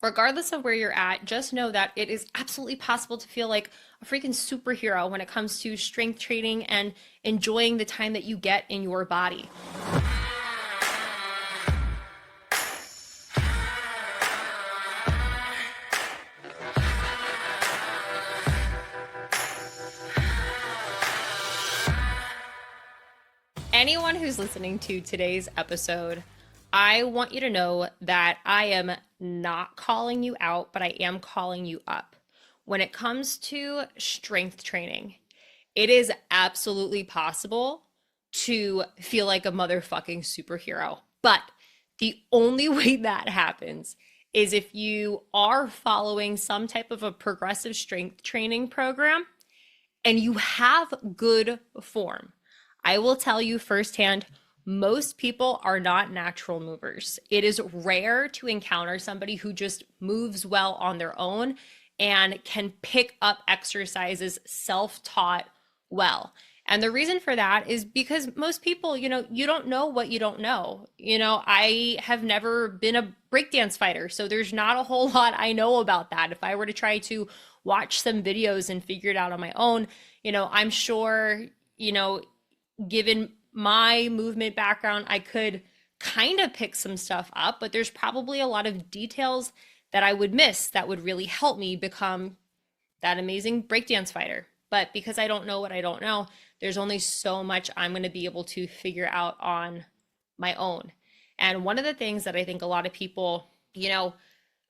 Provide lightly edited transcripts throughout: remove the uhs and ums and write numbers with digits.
Regardless of where you're at, just know that it is absolutely possible to feel like a freaking superhero when it comes to strength training and enjoying the time that you get in your body. Anyone who's listening to today's episode, I want you to know that I am not calling you out, but I am calling you up. When it comes to strength training, it is absolutely possible to feel like a motherfucking superhero. But the only way that happens is if you are following some type of a progressive strength training program and you have good form. I will tell you firsthand, most people are not natural movers. It is rare to encounter somebody who just moves well on their own and can pick up exercises self-taught well. And the reason for that is because most people, you don't know what you don't know. I have never been a breakdance fighter, so there's not a whole lot I know about that. If I were to try to watch some videos and figure it out on my own, I'm sure, given my movement background, I could kind of pick some stuff up, but there's probably a lot of details that I would miss that would really help me become that amazing breakdance fighter. But because I don't know what I don't know, there's only so much I'm going to be able to figure out on my own. And one of the things that I think a lot of people,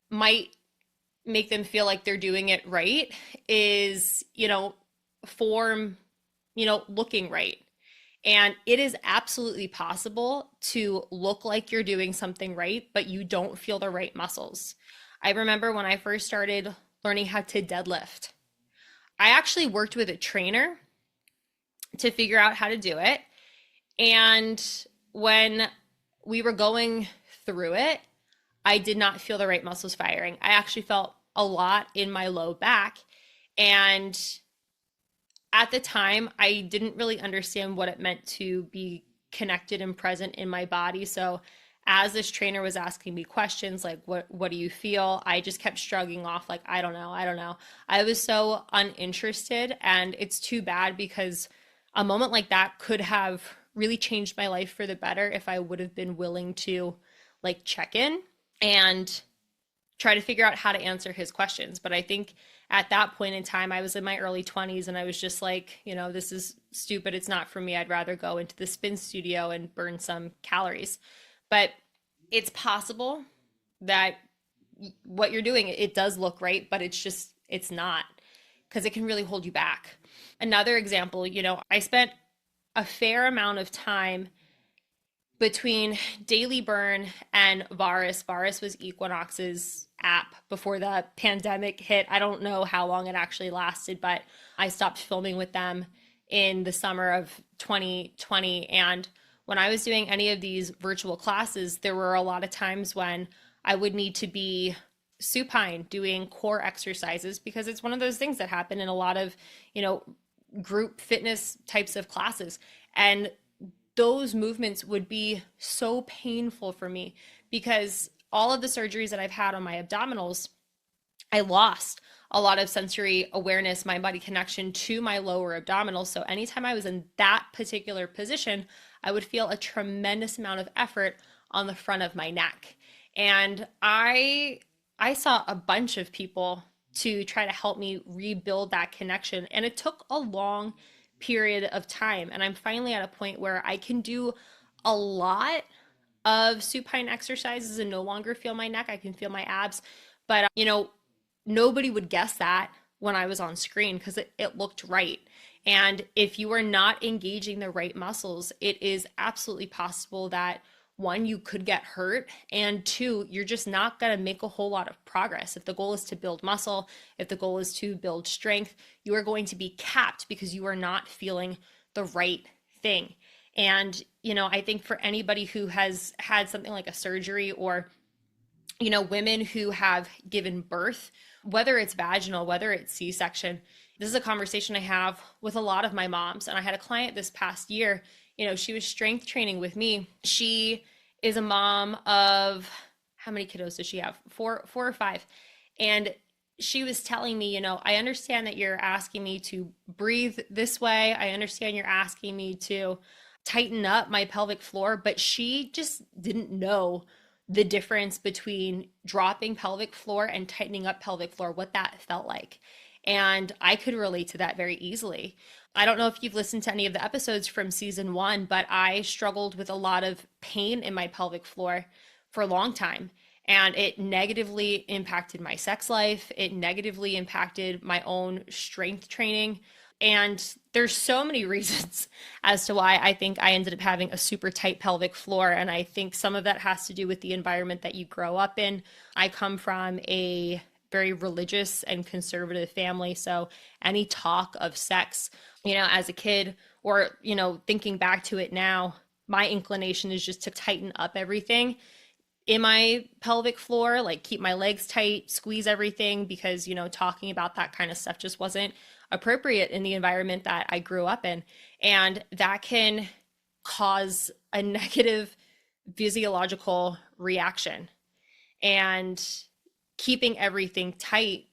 might make them feel like they're doing it right is, form, looking right. And it is absolutely possible to look like you're doing something right, but you don't feel the right muscles. I remember when I first started learning how to deadlift, I actually worked with a trainer to figure out how to do it. And when we were going through it, I did not feel the right muscles firing. I actually felt a lot in my low back. And at the time, I didn't really understand what it meant to be connected and present in my body. So as this trainer was asking me questions like, what do you feel? I just kept shrugging off like, I don't know. I was so uninterested, and it's too bad because a moment like that could have really changed my life for the better if I would have been willing to like check in and try to figure out how to answer his questions. But I think at that point in time, I was in my early 20s and I was just like, this is stupid. It's not for me. I'd rather go into the spin studio and burn some calories. But it's possible that what you're doing, it does look right, but it's not, because it can really hold you back. Another example, I spent a fair amount of time between Daily Burn and Varus. Varus was Equinox's app before the pandemic hit. I don't know how long it actually lasted, but I stopped filming with them in the summer of 2020. And when I was doing any of these virtual classes, there were a lot of times when I would need to be supine doing core exercises, because it's one of those things that happen in a lot of, group fitness types of classes. And those movements would be so painful for me because all of the surgeries that I've had on my abdominals, I lost a lot of sensory awareness, mind body connection to my lower abdominals. So anytime I was in that particular position, I would feel a tremendous amount of effort on the front of my neck. And I saw a bunch of people to try to help me rebuild that connection. And it took a long period of time. And I'm finally at a point where I can do a lot of supine exercises and no longer feel my neck. I can feel my abs. But, nobody would guess that when I was on screen because it looked right. And if you are not engaging the right muscles, it is absolutely possible that one, you could get hurt, and two, you're just not going to make a whole lot of progress. If the goal is to build muscle, if the goal is to build strength, you are going to be capped because you are not feeling the right thing. And, I think for anybody who has had something like a surgery, or, women who have given birth, whether it's vaginal, whether it's C-section, this is a conversation I have with a lot of my moms. And I had a client this past year, she was strength training with me. She is a mom of, how many kiddos does she have? Four or five. And she was telling me, I understand that you're asking me to breathe this way. I understand you're asking me to tighten up my pelvic floor, but she just didn't know the difference between dropping pelvic floor and tightening up pelvic floor, what that felt like. And I could relate to that very easily. I don't know if you've listened to any of the episodes from season one, but I struggled with a lot of pain in my pelvic floor for a long time. And it negatively impacted my sex life. It negatively impacted my own strength training. And there's so many reasons as to why I think I ended up having a super tight pelvic floor. And I think some of that has to do with the environment that you grow up in. I come from a very religious and conservative family. So any talk of sex, as a kid or, thinking back to it now, my inclination is just to tighten up everything in my pelvic floor, like keep my legs tight, squeeze everything, because, talking about that kind of stuff just wasn't appropriate in the environment that I grew up in. And that can cause a negative physiological reaction. And keeping everything tight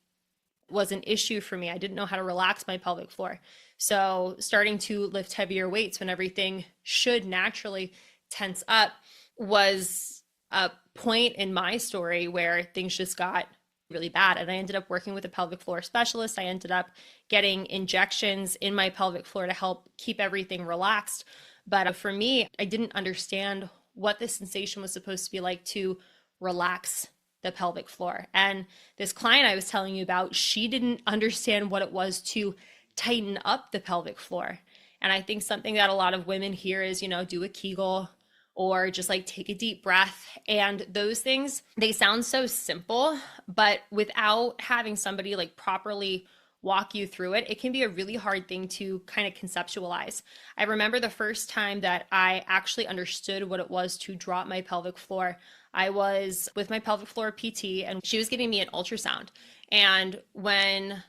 was an issue for me. I didn't know how to relax my pelvic floor. So starting to lift heavier weights when everything should naturally tense up was a point in my story where things just got really bad. And I ended up working with a pelvic floor specialist. I ended up getting injections in my pelvic floor to help keep everything relaxed. But for me, I didn't understand what the sensation was supposed to be like to relax the pelvic floor. And this client I was telling you about, she didn't understand what it was to tighten up the pelvic floor. And I think something that a lot of women hear is, do a Kegel or just like take a deep breath. And those things, they sound so simple, but without having somebody like properly walk you through it, it can be a really hard thing to kind of conceptualize. I remember the first time that I actually understood what it was to drop my pelvic floor. I was with my pelvic floor PT and she was giving me an ultrasound. And when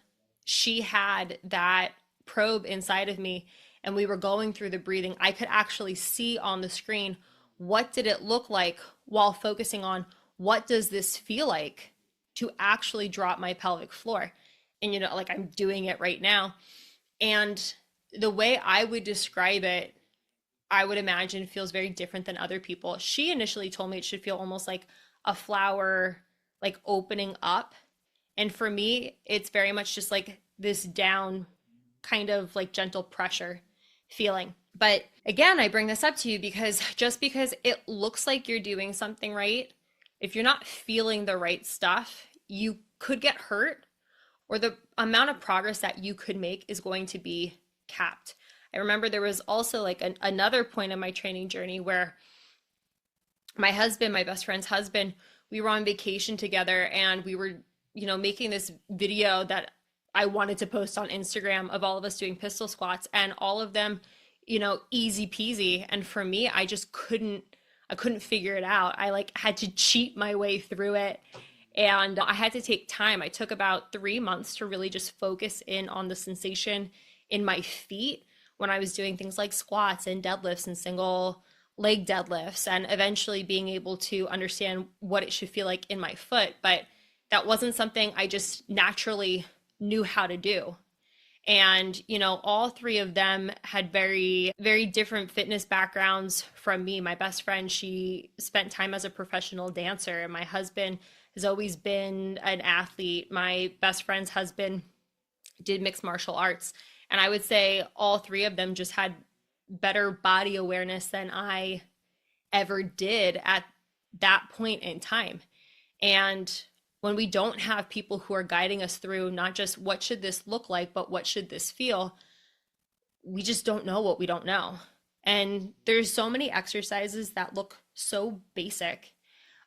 she had that probe inside of me and we were going through the breathing, I could actually see on the screen, what did it look like while focusing on what does this feel like to actually drop my pelvic floor? And, like I'm doing it right now. And the way I would describe it, I would imagine feels very different than other people. She initially told me it should feel almost like a flower, like opening up. And for me, it's very much just like this down kind of like gentle pressure feeling. But again, I bring this up to you because just because it looks like you're doing something right, if you're not feeling the right stuff, you could get hurt, or the amount of progress that you could make is going to be capped. I remember there was also like another point in my training journey where my husband, my best friend's husband, we were on vacation together and we were, making this video that I wanted to post on Instagram of all of us doing pistol squats and all of them, easy peasy. And for me, I couldn't figure it out. I like had to cheat my way through it. And I had to take time. I took about 3 months to really just focus in on the sensation in my feet when I was doing things like squats and deadlifts and single leg deadlifts, and eventually being able to understand what it should feel like in my foot. But that wasn't something I just naturally knew how to do. And, all three of them had very, very different fitness backgrounds from me. My best friend, she spent time as a professional dancer, and my husband has always been an athlete. My best friend's husband did mixed martial arts. And I would say all three of them just had better body awareness than I ever did at that point in time. And when we don't have people who are guiding us through not just what should this look like, but what should this feel, we just don't know what we don't know. And there's so many exercises that look so basic,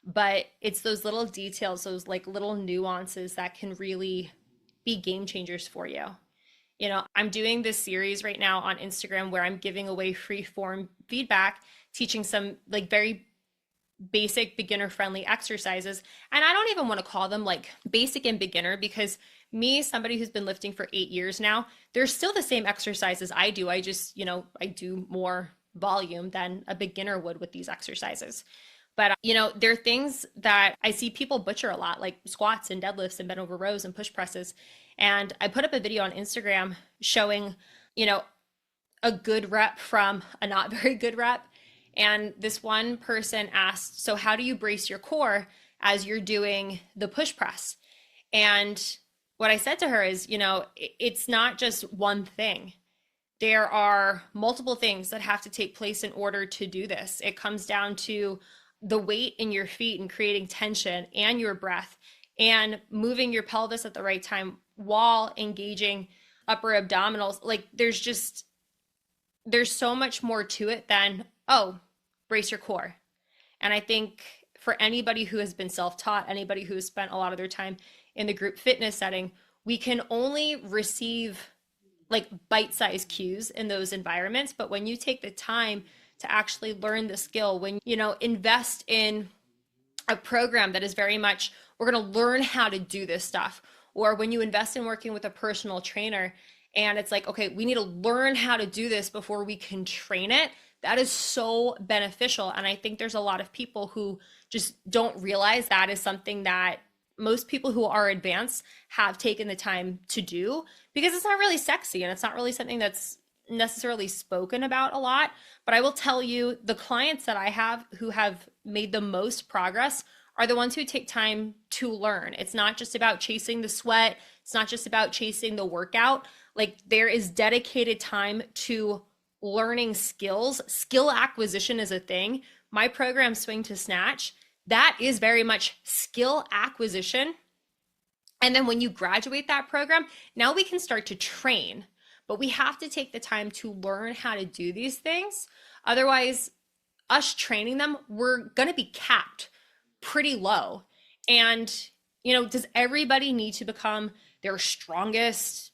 but it's those little details, those like little nuances that can really be game changers for you. I'm doing this series right now on Instagram where I'm giving away free form feedback, teaching some like very basic beginner friendly exercises. And I don't even want to call them like basic and beginner, because me, somebody who's been lifting for 8 years now, they're still the same exercises I do. I just, I do more volume than a beginner would with these exercises. But, there are things that I see people butcher a lot, like squats and deadlifts and bent over rows and push presses. And I put up a video on Instagram showing, you know, a good rep from a not very good rep. And this one person asked, so how do you brace your core as you're doing the push press? And what I said to her is, it's not just one thing. There are multiple things that have to take place in order to do this. It comes down to the weight in your feet and creating tension, and your breath, and moving your pelvis at the right time while engaging upper abdominals. Like there's so much more to it than, oh, brace your core. And I think for anybody who has been self-taught, anybody who has spent a lot of their time in the group fitness setting, we can only receive like bite-sized cues in those environments. But when you take the time to actually learn the skill, when invest in a program that is very much, we're going to learn how to do this stuff, or when you invest in working with a personal trainer and it's like, okay, we need to learn how to do this before we can train it, that is so beneficial. And I think there's a lot of people who just don't realize that is something that most people who are advanced have taken the time to do, because it's not really sexy and it's not really something that's necessarily spoken about a lot. But I will tell you, the clients that I have who have made the most progress are the ones who take time to learn. It's not just about chasing the sweat. It's not just about chasing the workout. Like, there is dedicated time to learning skills. Skill acquisition is a thing. My program, Swing to Snatch, that is very much skill acquisition. And then when you graduate that program, now we can start to train. But we have to take the time to learn how to do these things. Otherwise, us training them, we're going to be capped pretty low. And, does everybody need to become their strongest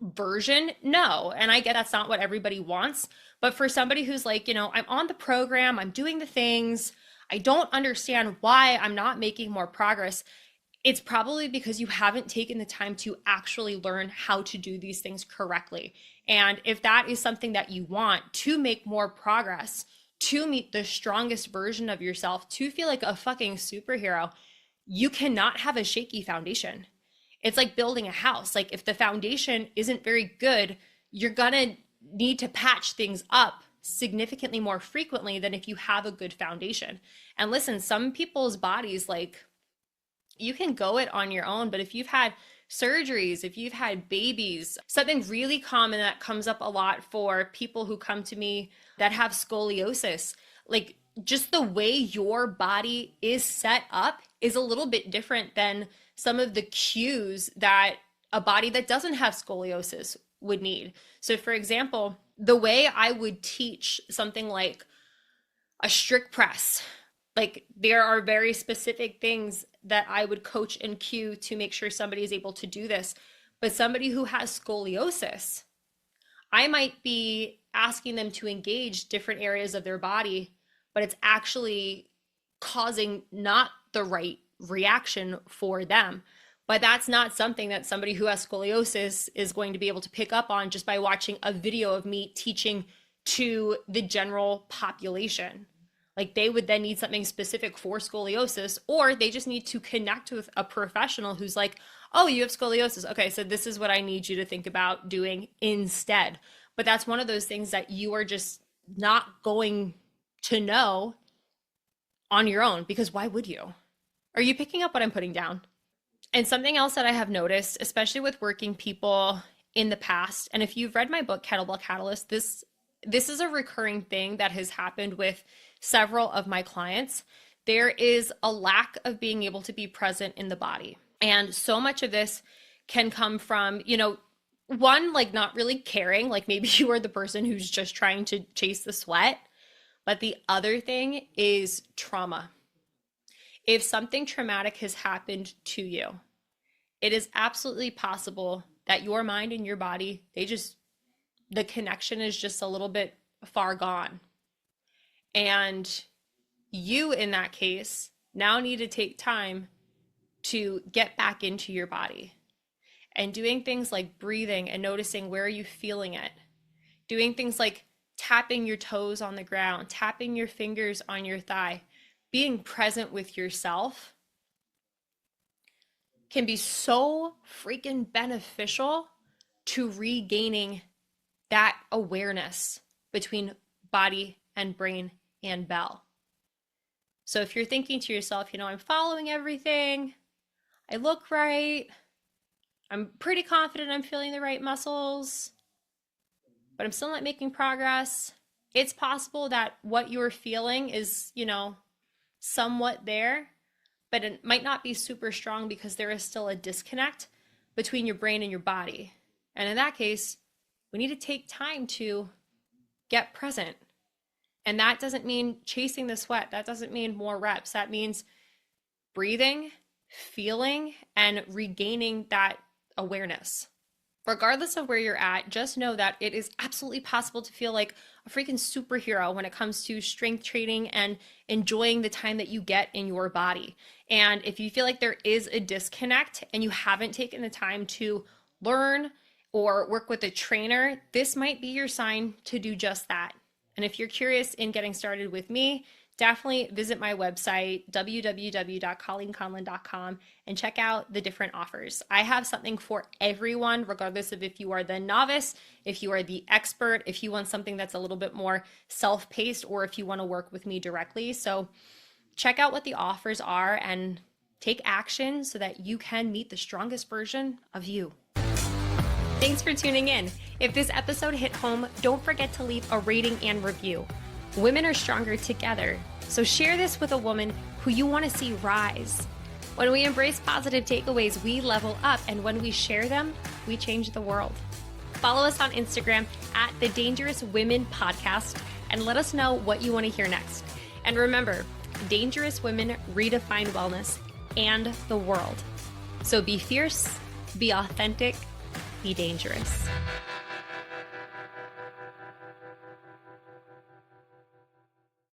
version? No. And I get that's not what everybody wants. But for somebody who's like, I'm on the program, I'm doing the things, I don't understand why I'm not making more progress, it's probably because you haven't taken the time to actually learn how to do these things correctly. And if that is something that you want to make more progress, to meet the strongest version of yourself, to feel like a fucking superhero, you cannot have a shaky foundation. It's like building a house. Like, if the foundation isn't very good, you're gonna need to patch things up significantly more frequently than if you have a good foundation. And listen, some people's bodies, like, you can go it on your own, but if you've had surgeries, if you've had babies, something really common that comes up a lot for people who come to me that have scoliosis, like, just the way your body is set up is a little bit different than some of the cues that a body that doesn't have scoliosis would need. So for example, the way I would teach something like a strict press, like, there are very specific things that I would coach and cue to make sure somebody is able to do this. But somebody who has scoliosis, I might be asking them to engage different areas of their body, but it's actually causing not the right reaction for them. But that's not something that somebody who has scoliosis is going to be able to pick up on just by watching a video of me teaching to the general population. Like, they would then need something specific for scoliosis, or they just need to connect with a professional who's like, oh, you have scoliosis. Okay, so this is what I need you to think about doing instead. But that's one of those things that you are just not going to know on your own, because why would you? Are you picking up what I'm putting down? And something else that I have noticed, especially with working people in the past, and if you've read my book, Kettlebell Catalyst, this is a recurring thing that has happened with several of my clients. There is a lack of being able to be present in the body. And so much of this can come from, one, like, not really caring, like maybe you are the person who's just trying to chase the sweat. But the other thing is trauma. If something traumatic has happened to you, it is absolutely possible that your mind and your body, the connection is just a little bit far gone. And you, in that case, now need to take time to get back into your body and doing things like breathing and noticing where are you feeling it. Doing things like tapping your toes on the ground, tapping your fingers on your thigh, being present with yourself can be so freaking beneficial to regaining that awareness between body and brain and bell. So if you're thinking to yourself, I'm following everything, I look right, I'm pretty confident I'm feeling the right muscles, but I'm still not making progress, it's possible that what you're feeling is, somewhat there, but it might not be super strong because there is still a disconnect between your brain and your body. And in that case, we need to take time to get present. And that doesn't mean chasing the sweat. That doesn't mean more reps. That means breathing, feeling, and regaining that awareness. Regardless of where you're at, just know that it is absolutely possible to feel like a freaking superhero when it comes to strength training and enjoying the time that you get in your body. And if you feel like there is a disconnect and you haven't taken the time to learn or work with a trainer, this might be your sign to do just that. And if you're curious in getting started with me, definitely visit my website, www.colleenconlon.com, and check out the different offers. I have something for everyone, regardless of if you are the novice, if you are the expert, if you want something that's a little bit more self-paced, or if you want to work with me directly. So check out what the offers are and take action so that you can meet the strongest version of you. Thanks for tuning in. If this episode hit home, don't forget to leave a rating and review. Women are stronger together, so share this with a woman who you want to see rise. When we embrace positive takeaways, we level up, and when we share them, we change the world. Follow us on Instagram at The Dangerous Women Podcast and let us know what you want to hear next. And remember, dangerous women redefine wellness and the world. So be fierce, be authentic, be dangerous.